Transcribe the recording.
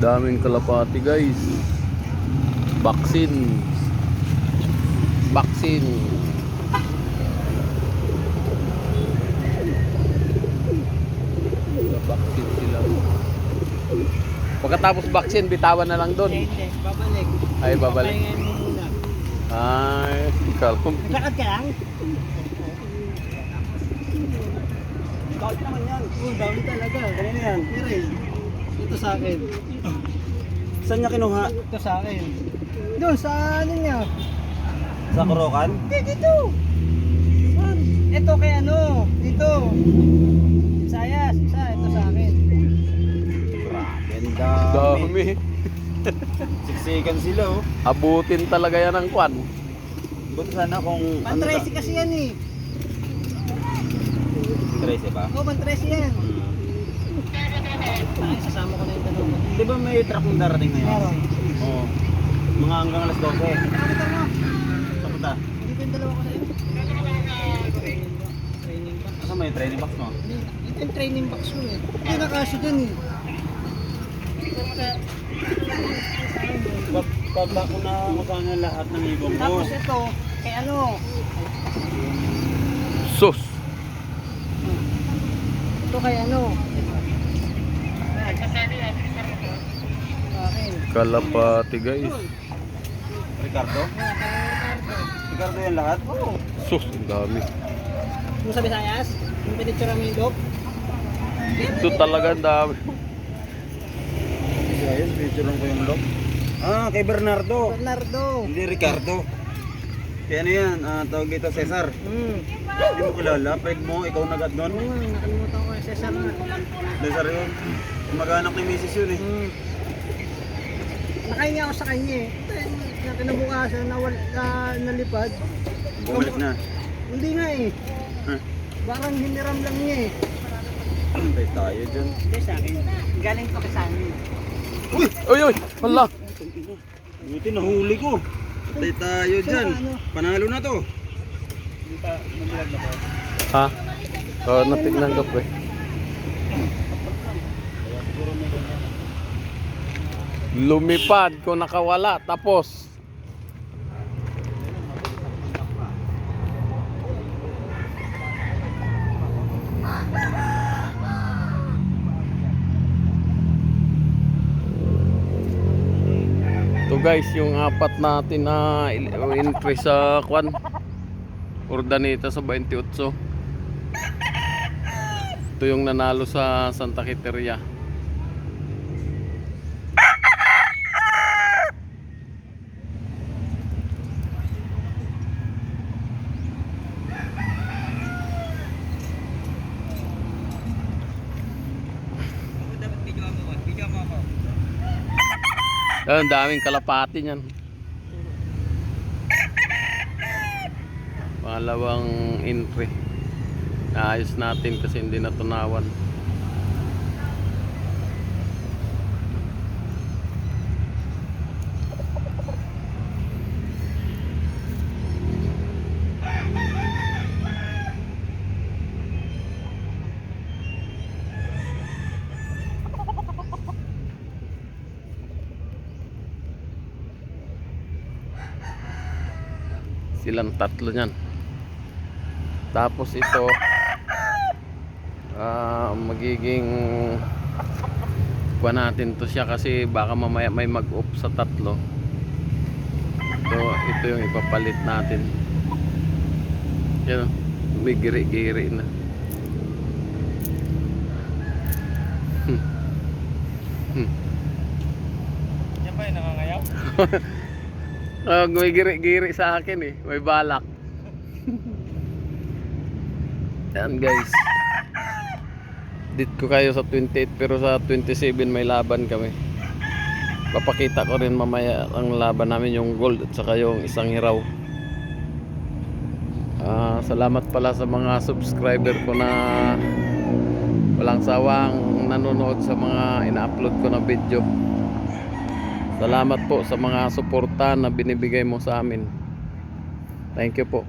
Daming kalapati guys. Vaccine. Vaccine. Vaccine sila. Pagkatapos vaccine, bitawan na lang doon. Hindi, babalik. Ay, babalik. Papahingain mo muna. Ay, kalong. Naglakad ka lang? Dawli naman yan. Oo, dawli talaga. Kanina yan. Irel. Ito sa akin. Saan niya kinuha? Ito sa akin. Doon, sa ano niya? Sa Kurokan? Hindi, dito. Saan? Ito kay ano? Dito. Sayas. Isa, ito sa akin. Grabe, ang dami. Dami. Siksikan sila oh. Abutin talaga yan ng kwan. Buti sana kung Pantresi kasi yan eh. Tracy ba? Oo, pantresi yan. Ay, sasama ko na yung dalawa. Di ba may truck na darating ngayon? Meron. Oo. Mga hanggang alas 12. Nakakita mo. Saan punta? Hindi ko yung dalawa ko sa'yo. Training box. Saan may training box mo? Ito yung training box ko eh. Hindi nakasya dun eh. Pagba ko na kasama lahat ng ibong ko. Tapos ito, kay ano? Sus. Ito kay ano? Akin. Kalapati guys. Ricardo? Ricardo yan lahat? Oo. Sus, ang dami. Yung sa Visayas, yung pinitsura mo yung dog. Ito talaga ang dami. Ayun, picture lang ko yung log. Ah, kay Bernardo. Bernardo. Hindi Ricardo. Kaya ano yan, tawag dito Cesar. Hindi mo kilala, pwede mo, ikaw nagad doon. Nakalimutan ko yung Cesar na. Cesar yun. Mag-anak ni Mrs. yun eh. Nakahinga ako sa kanya eh. Na kinabukasan, nalipad. Bumalik na. Hindi nga eh. Huh? Parang hiniram lang niya eh. Patay tayo dyan. Hindi sa akin. Galing ko sa amin. Uy, uy, hala. Buti nahuli ko. Patay tayo dyan. Panalo na to. Ha? Oh, natignan ko pre. Lumipad ko nakawala tapos. Ito guys, yung apat natin na entry sa kwan. Urdaneta sa 28. Ito yung nanalo sa Santa Quiteria. Ang daming kalapati niyan. Pangalawang entry. Naayos natin kasi hindi natunawan. Silang tatlo niyan. Tapos ito magiging kuha natin to siya kasi baka mamaya may mag-off sa tatlo. Ito yung ipapalit natin. Yan, may giri-giri na. Yan ba yung nangangayaw? May giri-giri sa akin eh. May balak. Yan guys. Dit ko kayo sa 28 pero sa 27 may laban kami. Papakita ko rin mamaya ang laban namin, yung gold at saka yung isang hiraw. Salamat pala sa mga subscriber ko na walang sawang nanonood sa mga ina-upload ko na video. Salamat po sa mga suporta na binibigay mo sa amin. Thank you po.